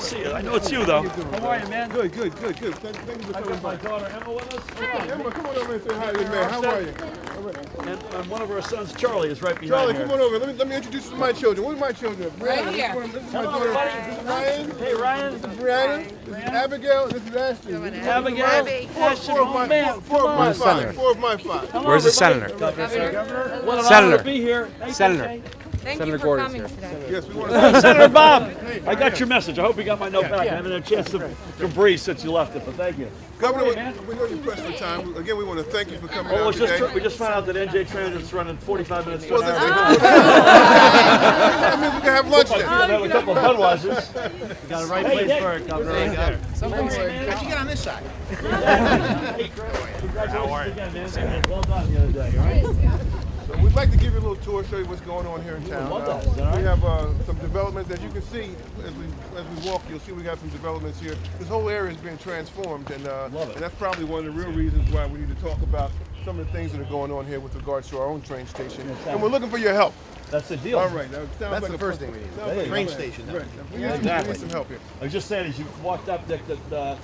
see you. I know it's you, though. How are you, man? Good. Thank you for I've coming got my by. daughter Emma with us. Emma, come on over and say hi to me, man. How are you? And one of our sons, Charlie, is right behind Charlie, here. come on over. Let me introduce you to my children. Where's my children? Right here. This is my Hello, daughter. everybody. This is Ryan. Hey, Ryan. This is Brianna. This is Abigail. This is Ashley. Abigail. Ashton, oh, man. Four of my five. Four of my five. Where's the senator? What an Senator. honor to be here. Senator. Thank Senator you for Gordon's coming here. today. Yes, we want to Senator Bob, I got your message. I hope you got my note back. I haven't had a chance to breathe since you left it, but thank you. Governor, Hey, man. we know you're pressed for time. Again, we want to thank you for coming Oh, out today. we just found out that NJ Transit's running 45 minutes to an Well, hour. that means we can have lunch I then. have a couple of Budweisers. You got a right place for it, Governor. Right there. How'd you get on this side? Congratulations again, man. Well done the other day, all right? So we'd like to give you a little tour, show you what's going on here in town. love that. Is that all right? We have some developments, as you can see, as we walk, you'll see we got some developments here. This whole area is being transformed, and that's probably one of the real reasons why we need to talk about some of the things that are going on here with regards to our own train station. And we're looking for your help. That's the deal. All right, that sounds That's like the a first thing we need. sounds like a Train plan. station. Right. We need some help here. I was just saying, as you walked up, Dick, that the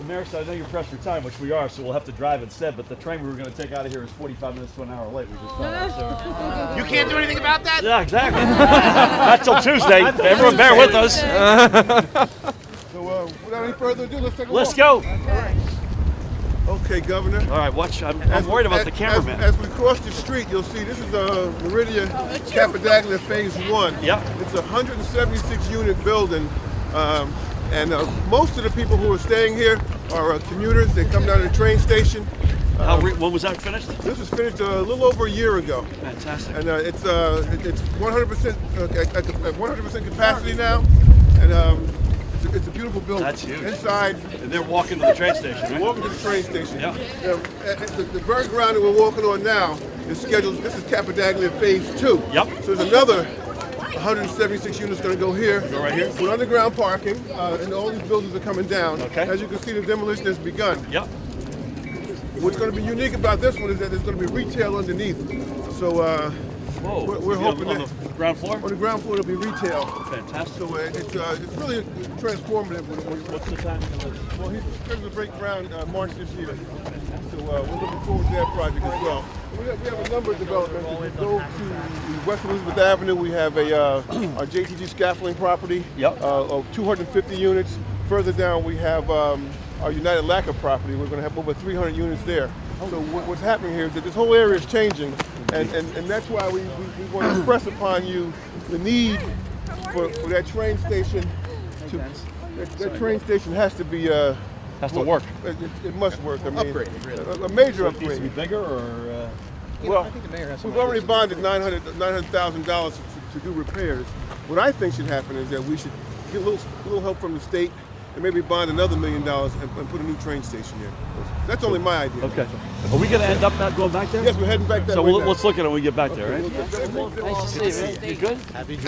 mayor said, I know you're pressed for time, which we are, so we'll have to drive instead, but the train we were going to take out of here is 45 minutes to an hour late. We just found out. You can't do anything about that? Yeah, exactly. Not till Tuesday. Everyone bear with us. So without any further ado, let's take a Let's walk. go. Okay, Governor. All right, watch. I'm worried about the cameraman. As we cross the street, you'll see this is Meridia Capadaglia Phase 1. Yep. It's a 176-unit building, and most of the people who are staying here are commuters. They come down to the train station. When was that finished? This was finished a little over a year ago, Fantastic. and it's 100% at 100% capacity now, and it's a beautiful building. That's huge. Inside, And they're walking to the train station, right? walking to the train station. Yeah. The very ground that we're walking on now is scheduled. This is Capadaglia Phase 2. Yep. So there's another 176 units going to go here. Go right here. With underground parking, and all these buildings are coming down. Okay. As you can see, the demolition has begun. Yep. What's going to be unique about this one is that there's going to be retail underneath. So Whoa. we're hoping on that the ground floor? on the ground floor it'll be retail. Fantastic. So it's really transformative. What's the time of this? Well, he's scheduled to break ground March this year. So we're looking forward to that project as well. We have a number of developments. If you go to West Elizabeth Avenue, we have our JTG scaffolding property of 250 units. Further down, we have our United Lacquer property. We're going to have over 300 units there. So what's happening here is that this whole area is changing, and that's why we want to impress upon you the need for that train station. That train station has to be Has to work. It must work. I mean, Upgraded, really. a major It needs to be upgrade. bigger, or Well, I think the mayor has some we've already bonded $900,000 to do repairs. What I think should happen is that we should get a little help from the state and maybe bond another $1 million and put a new train station here. That's only my idea. okay. Are we going to end up not going back there? Yes, we're heading back that So way. now. let's look at it when we get back there, right? Nice to see you, man. You good?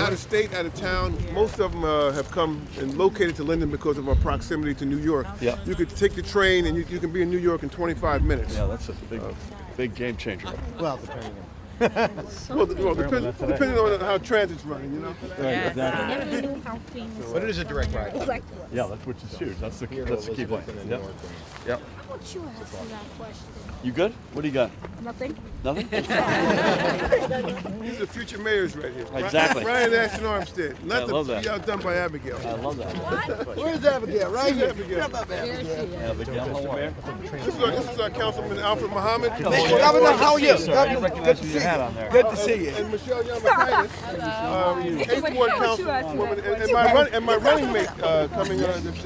Out of state, out of town. Most of them have come and located to Linden because of our proximity to New York. Yeah. You could take the train and you can be in New York in 25 minutes. Yeah, that's a big game changer. Well, depending on. Depending on how transit's running, you know. Right, exactly. Never knew how famous. But it is a direct ride. Yeah, that's which is huge. That's the key point. Yep. Yep. What you ask me that question? You good? What do you got? Nothing. Nothing? These are future mayors right here. Exactly. Ryan Ashton Armstead. I Not love to be that. outdone by Abigail. I love that. Where's Abigail? Right here. Abigail. Yeah, big deal. How are you? This is our Councilman Alfred Muhammad. Governor, how are you? I recognize you with your hat on there. Good to see you. And Michelle Yamakaitis, 8th Ward Councilwoman, and my running mate coming on this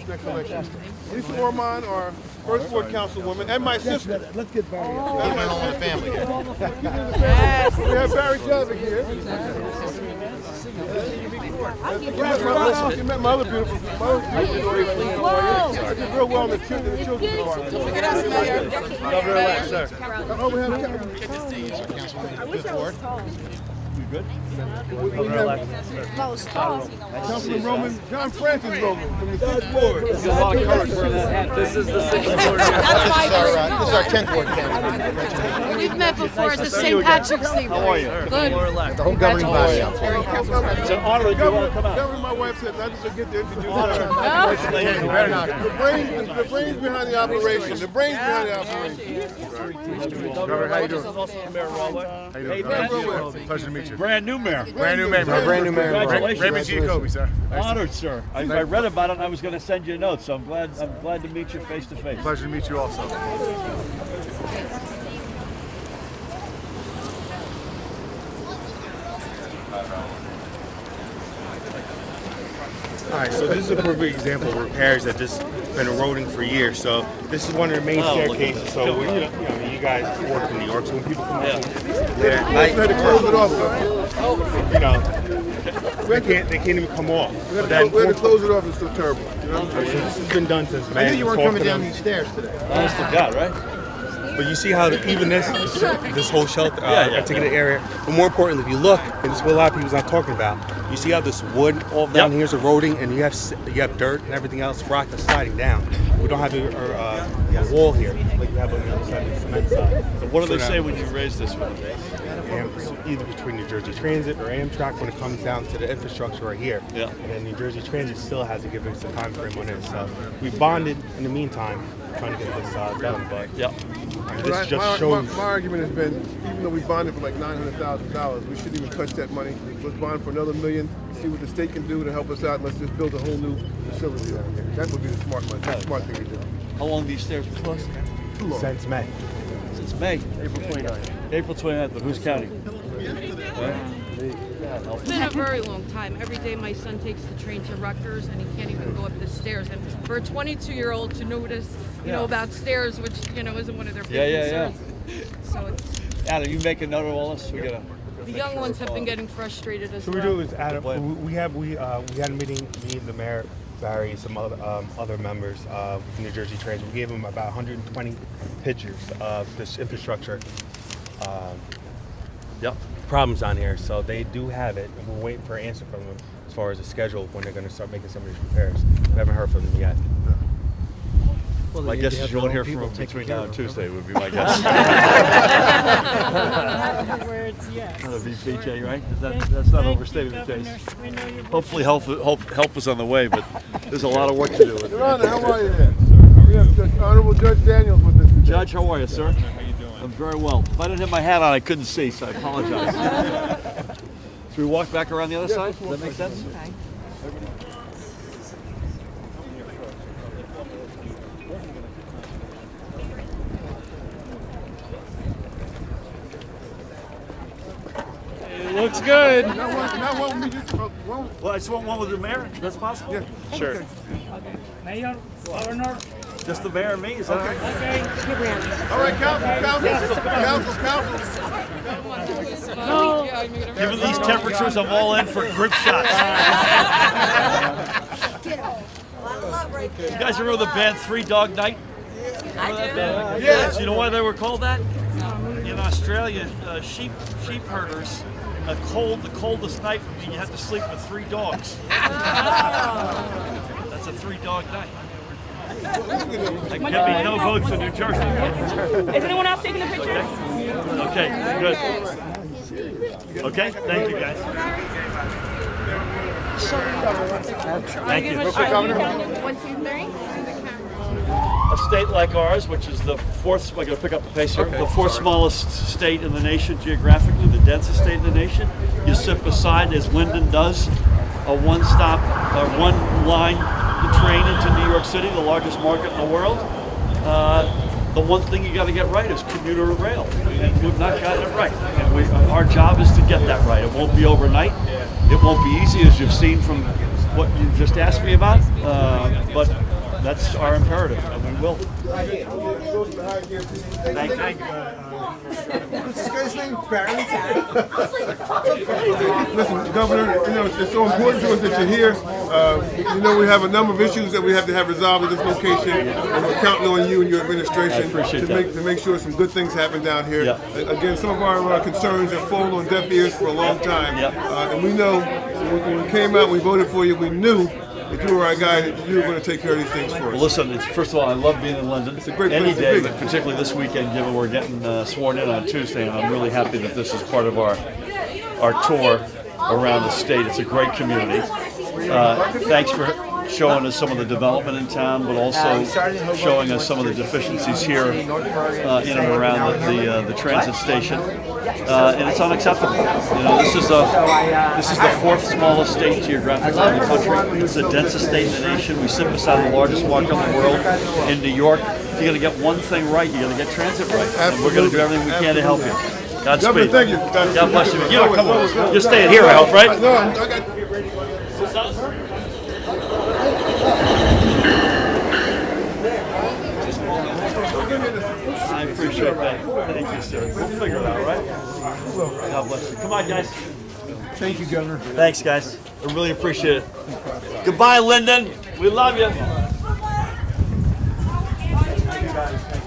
next election. Lisa Orman, our 1st Ward Councilwoman, and my sister. Let's get Barry. Got my whole family here. We have Barry Javik here. You met my other beautiful I did real well in the children's department. Governor-elect, sir. Oh, we have Good to see you, sir. Councilman Fifth Ward. You good? Councilman Roman, John Francis Roman from the 6th Ward. There's a lot of courage wearing that hat. This is the 6th ward. This is our 10th Ward candidate. We've met before at the St. Patrick's Day. How are you? Good. The whole governing body. It's an honor to be Governor, my wife said not to forget to introduce her. You better not. The brains behind the operation. The brains behind the operation. Governor, how you doing? Also the mayor of Rahway. How you doing? Pleasure to meet you. Brand new mayor. Brand new mayor. Brand new mayor. Congratulations. Raymond Giacobbe, sir. Honored, sir. I read about it and I was going to send you a note, so I'm glad to meet you face to face. Pleasure to meet you also. All right, so this is a perfect example of repairs that just been eroding for years. So this is one of the main staircases. So we, you guys work in New York, so when people come out there at night, We had to close it off. you know, they can't even come off. We had to close it off. It's so terrible. You know? So this has been done since May. I knew you weren't coming down these stairs today. Honest to God, right? But you see how even this whole shelter, Yeah. particular area, but more importantly, if you look, and this is what a lot of people's not talking about, you see how this wood all down here is eroding, and you have dirt and everything else, rock that's sliding down. We don't have a wall here like you have on the other side of the cement side. So what do they say when you raise this one? Either between New Jersey Transit or Amtrak when it comes down to the infrastructure right here. Yeah. And then New Jersey Transit still has to give us a time frame on it. So we bonded in the meantime, trying to get this done. But Yeah. this just shows. My argument has been, even though we bonded for like $900,000, we shouldn't even touch that money. Let's bond for another $1 million, see what the state can do to help us out, and let's just build a whole new facility down here. That would be the smart money. That's the smart thing to do. How long these stairs been closed? Too long. Since May. Since May. April 29th. April 29th, but who's counting? It's been a very long time. Every day my son takes the train to Rutgers and he can't even go up the stairs. And for a 22-year-old to notice, you know, about stairs, which, you know, isn't one of their big concerns. So it's, Adam, you make a note of all this? We gotta. the young ones have been getting frustrated as So well. we do is Adam. We had a meeting. Me and the mayor, Barry, some other members of New Jersey Transit. We gave them about 120 pictures of this infrastructure Yep. problems on here. So they do have it, and we're waiting for an answer from them as far as the schedule when they're going to start making some of these repairs. We haven't heard from them yet. My guess is you won't hear from them between now and Tuesday would be my guess. Words, yes. Not a VPJ, right? That's not overstating the case. We know you're Hopefully help is on the way, but there's a lot of work to do. Your Honor, how are you? We have Honorable Judge Daniels with us today. Judge, how are you, sir? How you doing? I'm very well. If I didn't have my hat on, I couldn't see, so I apologize. Should we walk back around the other side? Does that make sense? Looks good. Not one we just, Well, I just want one with the mayor. That's possible? yeah. Sure. Mayor, Governor. Just the mayor and me? Is that all right? All right, counsel. Given these temperatures, I'm all in for group shots. You guys remember the band Three Dog Night? Remember that band? Yes. You know why they were called that? In Australia, sheep herders, the coldest night would be you had to sleep with 3 dogs. That's a 3-dog night. There can be no votes in New Jersey. Is anyone else taking a picture? Okay, good. Okay, thank you guys. Thank you. A state like ours, which is the fourth, I'm going to pick up the pace here, the fourth smallest state in the nation geographically, the densest state in the nation. You sit beside, as Linden does, a one-stop, one-line train into New York City, the largest market in the world. The one thing you got to get right is commuter rail, and we've not gotten it right. And our job is to get that right. It won't be overnight. It won't be easy, as you've seen from what you just asked me about, but that's our imperative, and we will. Thank you. What's this guy's name? Barry? Listen, Governor, it's so important to us that you're here. We have a number of issues that we have to have resolved at this location, and we're counting on you and your administration to make sure some good things happen down here. Yeah. Again, some of our concerns have fallen on deaf ears for a long time, and we know when we came out and we voted for you, we knew that you were our guy, that you were going to take care of these things for us. Well, listen, first of all, I love being in London. It's a great Any place to day, be. but particularly this weekend, given we're getting sworn in on Tuesday, and I'm really happy that this is part of our tour. around the state. It's a great community. Thanks for showing us some of the development in town, but also showing us some of the deficiencies here in and around the transit station. And it's unacceptable. You know, this is the fourth smallest state geographically in the country. It's the densest state in the nation. We sit beside the largest market in the world in New York. If you're going to get one thing right, you're going to get transit right. And we're going to do everything we can to help you. Godspeed. Thank you. God bless you. You know, come on. You're staying here, I hope, right? No, I got. I appreciate that. Thank you, sir. We'll figure it out, right? God bless you. Come on, guys. Thank you, Governor. Thanks, guys. I really appreciate it. Goodbye, Linden. We love you. Thank you, guys.